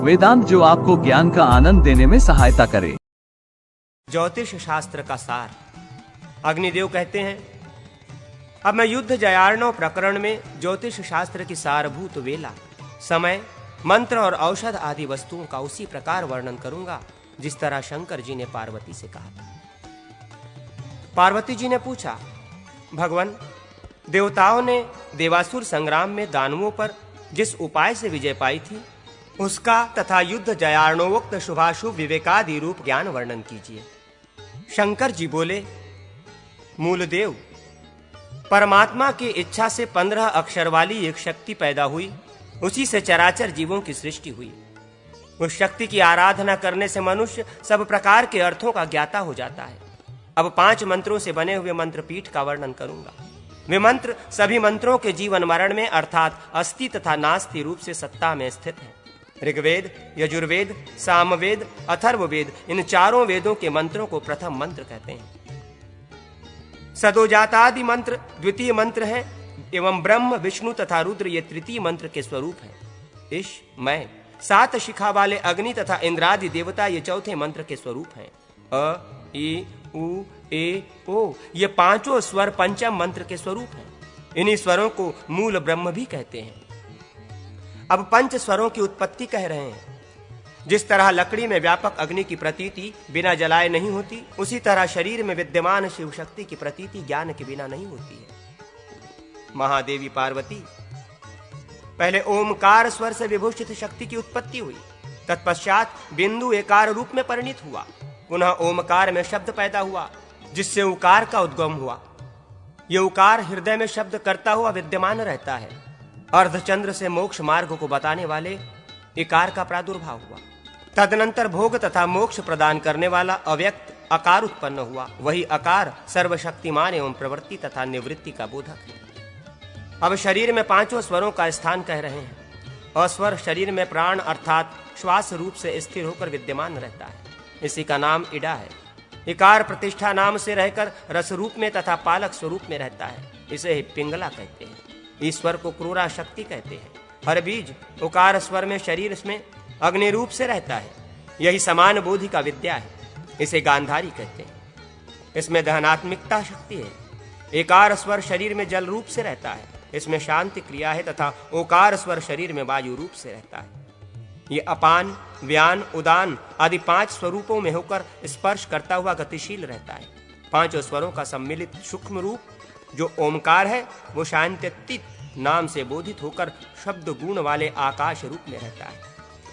वेदांत जो आपको ज्ञान का आनंद देने में सहायता करे। ज्योतिष शास्त्र का सार। अग्निदेव कहते हैं, अब मैं युद्ध जयार्णव प्रकरण में ज्योतिष शास्त्र की सारभूत वेला, समय, मंत्र और औषध आदि वस्तुओं का उसी प्रकार वर्णन करूंगा जिस तरह शंकर जी ने पार्वती से कहा था। पार्वती जी ने पूछा, भगवान, देवताओं ने देवासुर संग्राम में दानवों पर जिस उपाय से विजय पाई थी उसका तथा युद्ध जयार्णवोक्त शुभाशुभ विवेकादि रूप ज्ञान वर्णन कीजिए। शंकर जी बोले, मूलदेव, परमात्मा की इच्छा से 15 अक्षर वाली एक शक्ति पैदा हुई, उसी से चराचर जीवों की सृष्टि हुई। उस शक्ति की आराधना करने से मनुष्य सब प्रकार के अर्थों का ज्ञाता हो जाता है। अब 5 मंत्रों से बने हुए मंत्रपीठ का वर्णन करूंगा। वे मंत्र सभी मंत्रों के जीवन मरण में अर्थात अस्ति तथा नास्ति रूप से सत्ता में स्थित हैं। ऋग्वेद, यजुर्वेद, सामवेद, अथर्ववेद, इन चारों वेदों के मंत्रों को प्रथम मंत्र कहते हैं। सदोजातादि मंत्र द्वितीय मंत्र है एवं ब्रह्म, विष्णु तथा रुद्र ये तृतीय मंत्र के स्वरूप हैं। इश, मैं, 7 शिखा वाले अग्नि तथा इंद्रादि देवता ये चौथे मंत्र के स्वरूप हैं। अ, ई, उ, ए, ओ ये 5 स्वर पंचम मंत्र के स्वरूप हैं। इन्हीं स्वरों को मूल ब्रह्म भी कहते हैं। अब 5 स्वरों की उत्पत्ति कह रहे हैं। जिस तरह लकड़ी में व्यापक अग्नि की प्रतीति बिना जलाए नहीं होती, उसी तरह शरीर में विद्यमान शिव शक्ति की प्रतीति ज्ञान के बिना नहीं होती है। महादेवी पार्वती, पहले ओमकार स्वर से विभूषित शक्ति की उत्पत्ति हुई, तत्पश्चात बिंदु एकार रूप में परिणित हुआ, पुनः ओमकार में शब्द पैदा हुआ जिससे उकार का उद्गम हुआ। यह उकार हृदय में शब्द करता हुआ विद्यमान रहता है। अर्धचंद्र से मोक्ष मार्ग को बताने वाले इकार का प्रादुर्भाव हुआ। तदनंतर भोग तथा मोक्ष प्रदान करने वाला अव्यक्त अकार उत्पन्न हुआ। वही अकार सर्वशक्तिमान एवं प्रवृत्ति तथा निवृत्ति का बोधक है। अब शरीर में 5 स्वरों का स्थान कह रहे हैं। अस्वर शरीर में प्राण अर्थात श्वास रूप से स्थिर होकर विद्यमान रहता है, इसी का नाम इडा है। इकार प्रतिष्ठा नाम से रहकर रस रूप में तथा पालक स्वरूप में रहता है, इसे ही पिंगला कहते हैं। ईश्वर को क्रूरा शक्ति कहते हैं। हर बीज उकार स्वर में शरीर में अग्नि रूप से रहता है, यही समान बोधि का विद्या है, इसे गांधारी कहते हैं। इसमें दहनात्मिकता शक्ति है। एकार स्वर शरीर में जल रूप से रहता है, इसमें शांति क्रिया है तथा ओकार स्वर शरीर में वायु रूप से रहता है। ये अपान, व्यान, उदान आदि 5 स्वरूपों में होकर स्पर्श करता हुआ गतिशील रहता है। 5 स्वरों का सम्मिलित सूक्ष्म रूप जो ओमकार है वो शांत्यतीत नाम से बोधित होकर शब्द गुण वाले आकाश रूप में रहता है।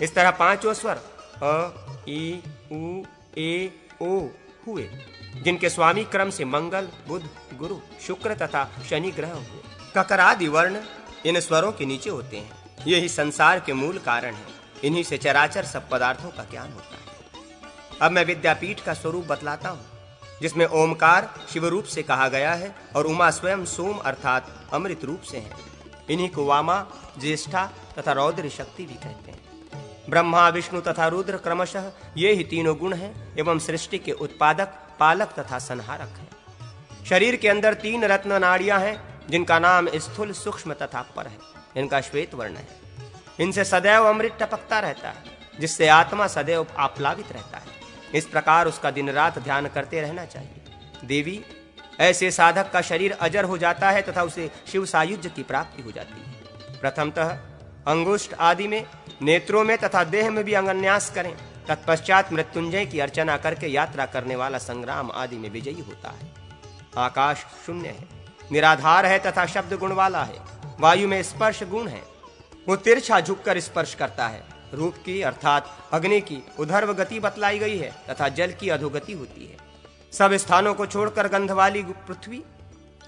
इस तरह 5 स्वर अ, ई, उ, ए, ओ हुए, जिनके स्वामी क्रम से मंगल, बुध, गुरु, शुक्र तथा शनि ग्रह हुए। ककरादि वर्ण इन स्वरों के नीचे होते हैं। यही संसार के मूल कारण है। इन्हीं से चराचर सब पदार्थों का ज्ञान होता है। अब मैं विद्यापीठ का स्वरूप बतलाता हूँ, जिसमें ओमकार शिव रूप से कहा गया है और उमा स्वयं सोम अर्थात अमृत रूप से है। इन्हीं को वामा, ज्येष्ठा तथा रौद्र शक्ति भी कहते हैं। ब्रह्मा, विष्णु तथा रुद्र क्रमशः ये ही तीनों गुण हैं एवं सृष्टि के उत्पादक, पालक तथा संहारक हैं। शरीर के अंदर 3 रत्न नाड़ियां हैं, जिनका नाम स्थूल, सूक्ष्म तथा पर है। इनका श्वेत वर्ण है। इनसे सदैव अमृत टपकता रहता है, जिससे आत्मा सदैव आप्लावित रहता है। इस प्रकार उसका दिन रात ध्यान करते रहना चाहिए। देवी, ऐसे साधक का शरीर अजर हो जाता है तथा उसे शिव सायुज्य की प्राप्ति हो जाती है। प्रथमतः अंगुष्ठ आदि में, नेत्रों में तथा देह में भी अंगन्यास करें। तत्पश्चात मृत्युंजय की अर्चना करके यात्रा करने वाला संग्राम आदि में विजयी होता है। आकाश शून्य है, निराधार है तथा शब्द गुण वाला है। वायु में स्पर्श गुण है, वो तिरछा झुककर स्पर्श करता है। रूप की अर्थात अग्नि की उधर्व गति बतलाई गई है तथा जल की अधोगति होती है। सब स्थानों को छोड़कर गंध वाली पृथ्वी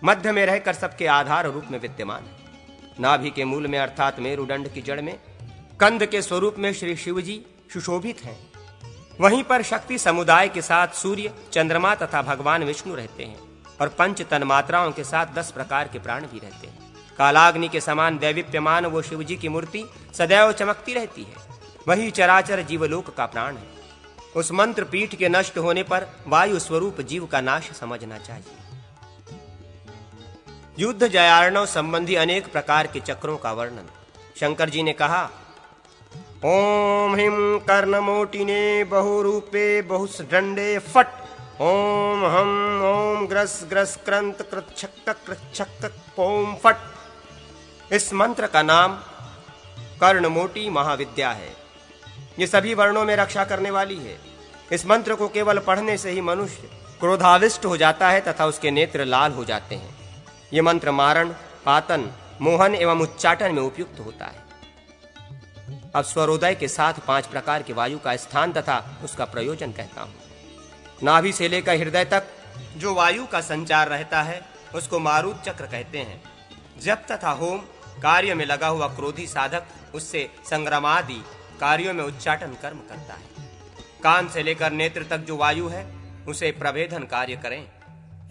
मध्य में रहकर सबके आधार रूप में विद्यमान है। नाभि के मूल में अर्थात मेरुदंड की जड़ में कंद के स्वरूप में श्री शिव जी सुशोभित हैं। वहीं पर शक्ति समुदाय के साथ सूर्य, चंद्रमा तथा भगवान विष्णु रहते हैं और 5 तन्मात्राओं के साथ 10 प्रकार के प्राण भी रहते हैं। कालाग्नि के समान दैवीप्यमान वो शिव जी की मूर्ति सदैव चमकती रहती है। वही चराचर जीवलोक का प्राण है। उस मंत्र पीठ के नष्ट होने पर वायु स्वरूप जीव का नाश समझना चाहिए। युद्ध जयार्णव संबंधी अनेक प्रकार के चक्रों का वर्णन। शंकर जी ने कहा, ओम हिम कर्णमोटिने बहुरूपे बहुदंडे फट। ओम हम ओम ग्रस ग्रस क्रंत कृच्छक ओम फट। इस मंत्र का नाम कर्णमोटी महाविद्या है। ये सभी वर्णों में रक्षा करने वाली है। इस मंत्र को केवल पढ़ने से ही मनुष्य क्रोधाविष्ट हो जाता है तथा उसके नेत्र लाल हो जाते हैं। ये मंत्र मारण, पातन, मोहन एवं उच्चाटन में उपयुक्त होता है। अब स्वरोदय के साथ 5 प्रकार की वायु का स्थान तथा उसका प्रयोजन कहता हूं। नाभि से लेकर हृदय तक जो वायु का संचार रहता है उसको मारुत चक्र कहते हैं। जप तथा होम कार्य में लगा हुआ क्रोधी साधक उससे संग्रामादि कार्यों में उच्चाटन कर्म करता है। कान से लेकर नेत्र तक जो वायु है उसे प्रभेदन कार्य करें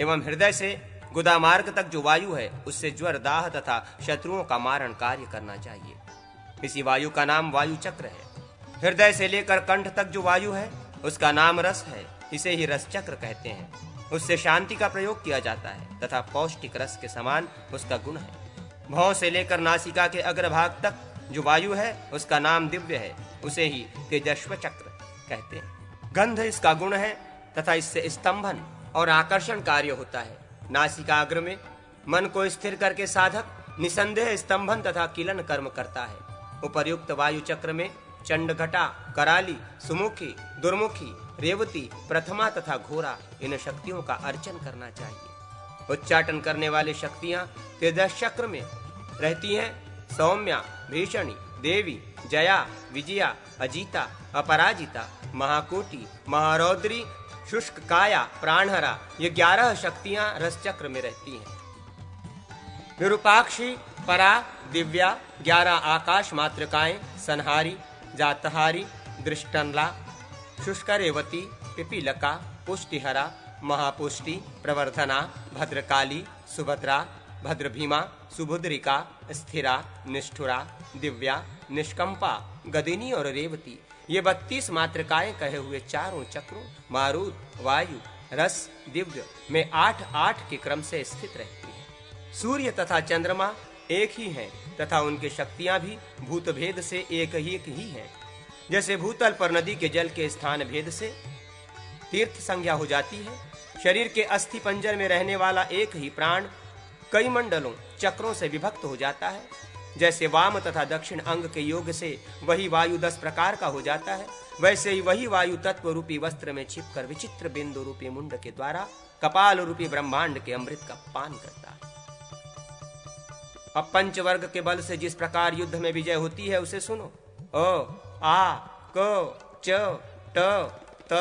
एवं हृदय से गुदा मार्ग तक जो वायु है उससे ज्वर, दाह तथा शत्रुओं का मारण कार्य करना चाहिए। इसी वायु का नाम वायु चक्र है। हृदय से लेकर कंठ तक जो वायु है उसका नाम रस है। इसे ही रस चक्र कहते हैं। उससे शांति का प्रयोग किया जाता है तथा पौष्टिक रस के समान उसका गुण है। भौं से लेकर नासिका के अग्रभाग तक जो वायु है उसका नाम दिव्य है। उसे ही तेजस्व चक्र कहते हैं। गंध इसका गुण है तथा इससे स्तंभन और आकर्षण कार्य होता है। नासिकाग्र में मन को स्थिर करके साधक निसंदेह स्तंभन तथा किलन कर्म करता है। उपर्युक्त वायु चक्र में चंडघटा, कराली, सुमुखी, दुर्मुखी, रेवती, प्रथमा तथा घोरा इन शक्तियों का अर्चन करना चाहिए। उच्चाटन करने वाली शक्तियां तेजस चक्र में रहती हैं। सौम्या, भीषणी, देवी, जया, विजया, अजीता, अपराजिता, महाकोटि, महारौद्री, शुष्क काया, प्राणहरा ये 11 शक्तियां रस चक्र में रहती हैं। विरूपाक्षी, परा, दिव्या, 11 आकाश मातृकाएं, संहारी, जातहारी, दृष्टनला, शुष्करेवती, पिपीलका, पुष्टिहरा, महापुष्टि, प्रवर्धना, भद्रकाली, सुभद्रा, भद्रभीमा, सुभुद्रिका, स्थिरा, निष्ठुरा, दिव्या, निष्कंपा, गदिनी और रेवती ये 32 मातृकाएं कहे हुए चारों चक्रों मारुत, वायु, रस, दिव्य में 8-8 के क्रम से स्थित रहती है। सूर्य तथा चंद्रमा एक ही हैं तथा उनकी शक्तियां भी भूत भेद से एक ही हैं। जैसे भूतल पर नदी के जल के स्थान भेद से तीर्थ संज्ञा हो जाती है, शरीर के अस्थि पंजर में रहने वाला एक ही प्राण कई मंडलों चक्रों से विभक्त हो जाता है। जैसे वाम तथा दक्षिण अंग के योग से वही वायु 10 प्रकार का हो जाता है, वैसे ही वही वायु तत्व रूपी वस्त्र में छिपकर विचित्र बिंदु रूपी मुंड के द्वारा कपाल रूपी ब्रह्मांड के अमृत का पान करता है। अब पंचवर्ग के बल से जिस प्रकार युद्ध में विजय होती है उसे सुनो। अ, आ, क, च, ट, त,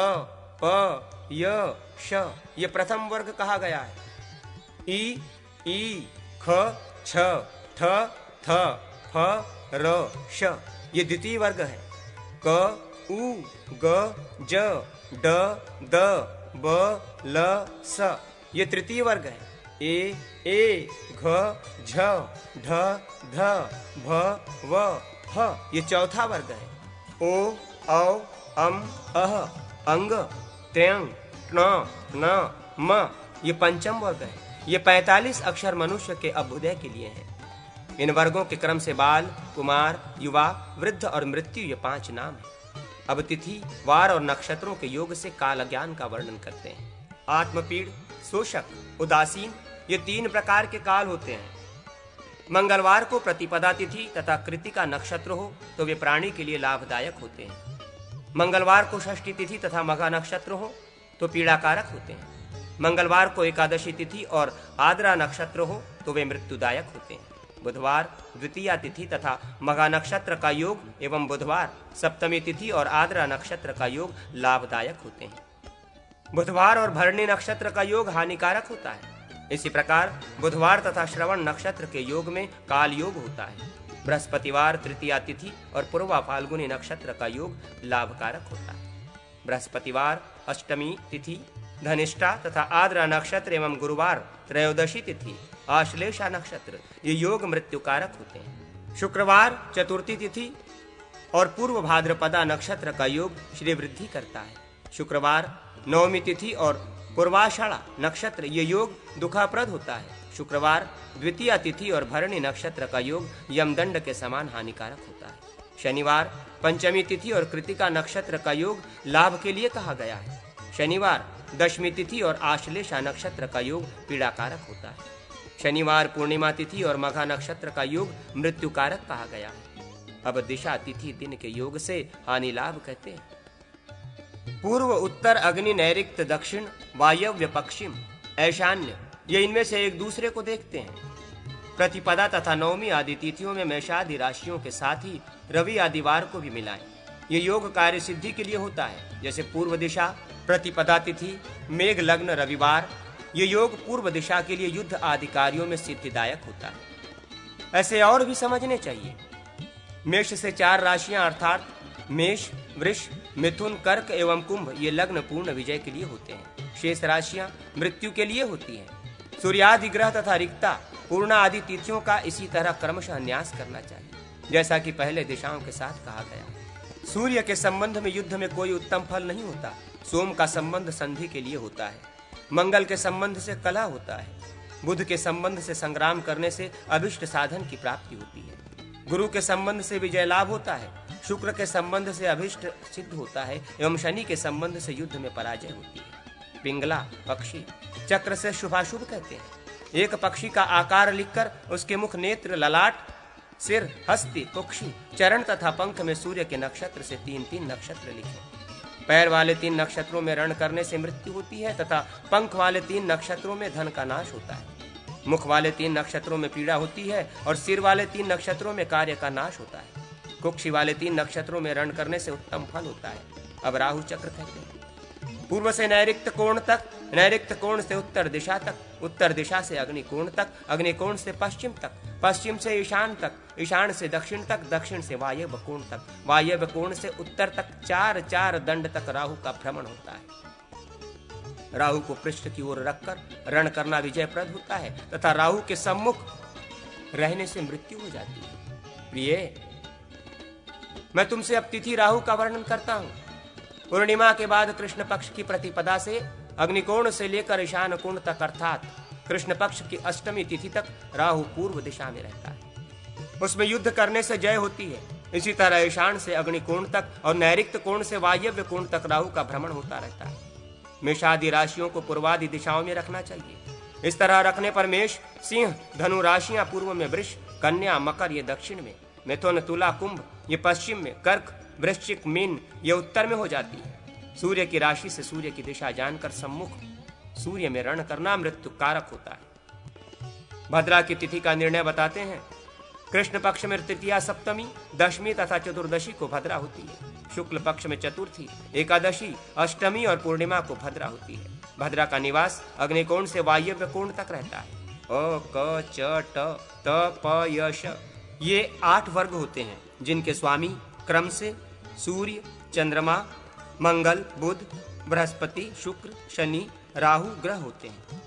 प, य, श ये प्रथम वर्ग कहा गया है। ई, ख, छ, ठ, थ, फ, र, श ये द्वितीय वर्ग है। क, उ, ग, ज, ड, द, ब, ल, स ये तृतीय वर्ग है। ए, घ, झ, ढ, ध, भ, व, ह ये चौथा वर्ग है। ओ, औ, अम, अह, अंग, त्यंग, ण, न, म ये पंचम वर्ग है। ये 45 अक्षर मनुष्य के अभ्युदय के लिए हैं। इन वर्गों के क्रम से बाल, कुमार, युवा, वृद्ध और मृत्यु ये 5 नाम हैं। अब तिथि, वार और नक्षत्रों के योग से काल ज्ञान का वर्णन करते हैं। आत्मपीड़, शोषक, उदासीन ये 3 प्रकार के काल होते हैं। मंगलवार को प्रतिपदा तिथि तथा कृतिका नक्षत्र हो तो वे प्राणी के लिए लाभदायक होते हैं। मंगलवार को षष्ठी तिथि तथा मघा नक्षत्र हो तो पीड़ाकारक होते हैं। मंगलवार को एकादशी तिथि और आद्रा नक्षत्र हो तो वे मृत्युदायक होते हैं। बुधवार द्वितीया तिथि तथा मघा नक्षत्र का योग एवं बुधवार सप्तमी तिथि और आद्रा नक्षत्र का योग लाभदायक होते हैं। बुधवार और भरणी नक्षत्र का योग हानिकारक होता है। इसी प्रकार बुधवार तथा श्रवण नक्षत्र के योग में काल योग होता है। बृहस्पतिवार तृतीया तिथि और पूर्वा फाल्गुनी नक्षत्र का योग लाभकारक होता है। बृहस्पतिवार अष्टमी तिथि धनिष्ठा तथा आद्रा नक्षत्र एवं गुरुवार त्रयोदशी तिथि आश्लेषा नक्षत्र ये योग मृत्युकारक होते हैं। शुक्रवार चतुर्थी तिथि और पूर्व भाद्रपदा नक्षत्र का योग श्री वृद्धि करता है। शुक्रवार नवमी तिथि और पूर्वाषाढ़ा नक्षत्र ये योग दुखाप्रद होता है। शुक्रवार द्वितीया तिथि और भरणी नक्षत्र का योग यमदंड के समान हानिकारक होता है। शनिवार, पंचमी तिथि और कृतिका नक्षत्र का योग लाभ के लिए कहा गया है। शनिवार, दशमी तिथि और आश्लेषा नक्षत्र का योग पीड़ाकारक होता है। शनिवार, पूर्णिमा तिथि और मघा नक्षत्र का योग मृत्युकारक कहा गया है। अब दिशा तिथि दिन के योग से हानि लाभ कहते हैं। पूर्व, उत्तर, अग्नि, नैऋत्य, दक्षिण, वायव्य, पश्चिम, ईशान्य, ये इनमें से एक दूसरे को देखते हैं। प्रतिपदा तथा नवमी आदि तिथियों में मेषादि राशियों के साथ ही रवि आदि वार को भी मिलाएं। ये योग कार्य सिद्धि के लिए होता है। जैसे पूर्व दिशा, प्रतिपदा तिथि, मेघ लग्न, रविवार, ये योग पूर्व दिशा के लिए युद्ध आदि कार्यों में सिद्धिदायक होता है। ऐसे और भी समझने चाहिए। मेष से 4 राशियां अर्थात मेष, वृष, मिथुन, कर्क एवं कुंभ ये लग्न पूर्ण विजय के लिए होते हैं। शेष राशियां मृत्यु के लिए होती हैं। सूर्यादि ग्रह तथा रिक्ता, पूर्णा आदि तिथियों का इसी तरह क्रमशः न्यास करना चाहिए, जैसा कि पहले दिशाओं के साथ कहा गया। सूर्य के संबंध में युद्ध में कोई उत्तम फल नहीं होता। सोम का संबंध संधि के लिए होता है। मंगल के संबंध से कलह होता है। बुध के संबंध से संग्राम करने से अभिष्ट साधन की प्राप्ति होती है। गुरु के संबंध से विजय लाभ होता है। शुक्र के संबंध से अभिष्ट सिद्ध होता है एवं शनि के संबंध से युद्ध में पराजय होती है। पिंगला पक्षी चक्र से शुभाशुभ कहते हैं। एक पक्षी का आकार लिखकर उसके मुख, नेत्र, ललाट, सिर, हस्ती, कुक्षी, चरण तथा पंख में सूर्य के नक्षत्र से 3-3 नक्षत्र लिखें। पैर वाले 3 नक्षत्रों में रण करने से मृत्यु होती है तथा पंख वाले 3 नक्षत्रों में धन का नाश होता है। मुख वाले 3 नक्षत्रों में पीड़ा होती है और सिर वाले 3 नक्षत्रों में कार्य का नाश होता है। कुक्षी वाले 3 नक्षत्रों में रण करने से उत्तम फल होता है। अब राहु चक्र कहते हैं। पूर्व से नैऋत्य कोण तक, नैऋत्य कोण से उत्तर दिशा तक, उत्तर दिशा से अग्नि कोण तक, अग्नि कोण से पश्चिम तक, पश्चिम से ईशान तक, ईशान से दक्षिण तक, दक्षिण से वायव्य कोण तक, वायव्य कोण से उत्तर तक 4-4 दंड तक राहु का भ्रमण होता है। राहु को पृष्ठ की ओर रखकर रण करना विजयप्रद होता है तथा राहु के सम्मुख रहने से मृत्यु हो जाती है। प्रिय, मैं तुमसे अब तिथि राहु का वर्णन करता हूं। पूर्णिमा के बाद कृष्ण पक्ष की प्रतिपदा से अग्निकोण से लेकर ईशान कोण तक अर्थात कृष्ण पक्ष की अष्टमी तिथि तक राहु पूर्व दिशा में रहता है। उसमें युद्ध करने से जय होती है। इसी तरह ईशान से अग्निकोण तक और नैऋत्य कोण से वायव्य कोण तक राहु का भ्रमण होता रहता है। मेषादि राशियों को पूर्वादि दिशाओं में रखना चाहिए। इस तरह रखने पर मेष, सिंह, धनु राशियां पूर्व में, वृष, कन्या, मकर ये दक्षिण में, मिथुन, तुला, कुंभ ये पश्चिम में, कर्क, वृश्चिक, मीन ये उत्तर में हो जाती है। सूर्य की राशि से सूर्य की दिशा जानकर सम्मुख सूर्य में रण करना मृत्यु कारक होता है। भद्रा की तिथि का निर्णय बताते हैं। कृष्ण पक्ष में तृतीया, सप्तमी, दशमी तथा चतुर्दशी को भद्रा होती है। शुक्ल पक्ष में चतुर्थी, एकादशी, अष्टमी और पूर्णिमा को भद्रा होती है। भद्रा का निवास अग्निकोण से वायव्य कोण तक रहता है। अ, क, च, ट, त, प, य, श ये 8 वर्ग होते हैं, जिनके स्वामी क्रम से सूर्य, चंद्रमा, मंगल, बुध, बृहस्पति, शुक्र, शनि, राहु ग्रह होते हैं।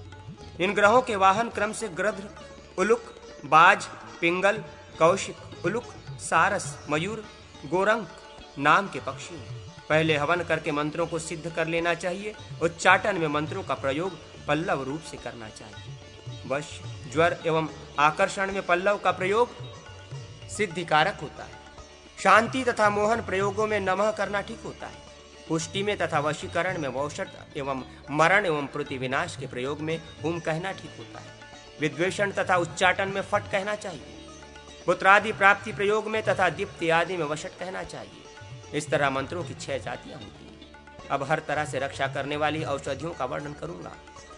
इन ग्रहों के वाहन क्रम से गृध्र, उलुक, बाज, पिंगल, कौशिक, उलुक, सारस, मयूर, गोरंक नाम के पक्षी हैं। पहले हवन करके मंत्रों को सिद्ध कर लेना चाहिए। उच्चाटन में मंत्रों का प्रयोग पल्लव रूप से करना चाहिए। वश, ज्वर एवं आकर्षण में पल्लव का प्रयोग सिद्धिकारक होता है। शांति तथा मोहन प्रयोगों में नमः करना ठीक होता है। पुष्टि में तथा वशीकरण में वौषट एवं मरण एवं प्रतिविनाश के प्रयोग में हुम कहना ठीक होता है। विद्वेषण तथा उच्चाटन में फट कहना चाहिए। पुत्रादि प्राप्ति प्रयोग में तथा दीप्ति आदि में वशट कहना चाहिए। इस तरह मंत्रों की 6 जातियां होती हैं। अब हर तरह से रक्षा करने वाली औषधियों का वर्णन करूंगा।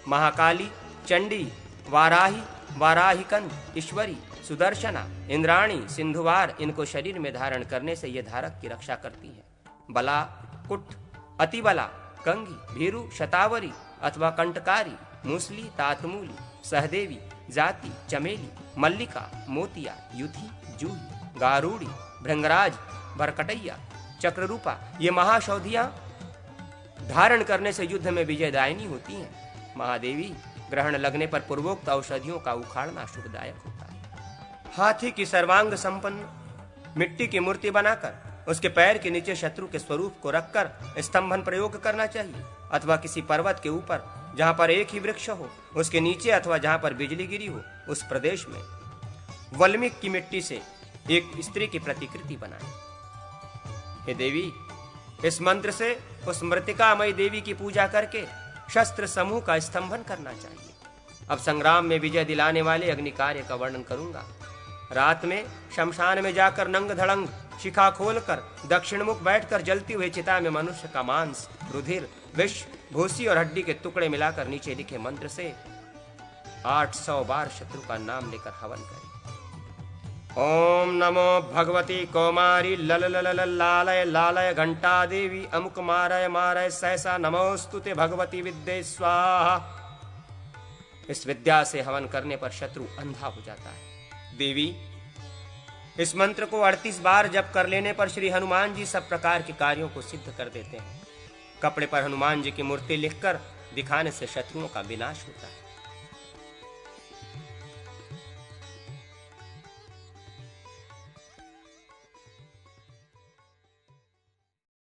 महाकाली, चंडी, वाराही, वाराहिकन, ईश्वरी, सुदर्शना, इंद्राणी, सिंधुवार इनको शरीर में धारण करने से ये धारक की रक्षा करती है। बला, कुट, अतिबला, कंगी, भीरु, शतावरी अथवा कंटकारी, मूसली, तातमूली, सहदेवी, जाति, चमेली, मल्लिका, मोतिया, युथी, जूही, गारूड़ी, भृंगराज, भरकटैया, चक्ररूपा ये महाशौधियां धारण करने से युद्ध में विजयदायिनी होती हैं। महादेवी, ग्रहण लगने पर पूर्वोक्त औषधियों का उखाड़ना शुभदायक होता है। हाथी की सर्वांग संपन्न मिट्टी की मूर्ति बनाकर उसके पैर के नीचे शत्रु के स्वरूप को रखकर स्तंभन प्रयोग करना चाहिए, अथवा किसी पर्वत के ऊपर जहां पर एक ही वृक्ष हो उसके नीचे अथवा जहां पर बिजली गिरी हो उस प्रदेश में वल्मीक की मिट्टी से एक स्त्री की प्रतिकृति बनाएं। हे देवी, इस मंत्र से उस मृतिकामयी देवी की पूजा करके शस्त्र समूह का स्तंभन करना चाहिए। अब संग्राम में विजय दिलाने वाले अग्नि कार्य का वर्णन करूंगा। रात में शमशान में जाकर नंग धड़ंग शिखा खोलकर दक्षिणमुख बैठकर जलती हुई चिता में मनुष्य का मांस, रुधिर, विष, भूसी और हड्डी के टुकड़े मिलाकर नीचे लिखे मंत्र से 800 बार शत्रु का नाम लेकर हवन करें। ओम नमो भगवती कौमारी लल लल लल लालय लालय घंटा देवी अमुक मारय मारय सहसा नमोस्तुते भगवती विद्ये स्वाहा। इस विद्या से हवन करने पर शत्रु अंधा हो जाता है। देवी, इस मंत्र को 38 बार जप कर लेने पर श्री हनुमान जी सब प्रकार के कार्यों को सिद्ध कर देते हैं। कपड़े पर हनुमान जी की मूर्ति लिखकर दिखाने से शत्रुओं का विनाश होता है।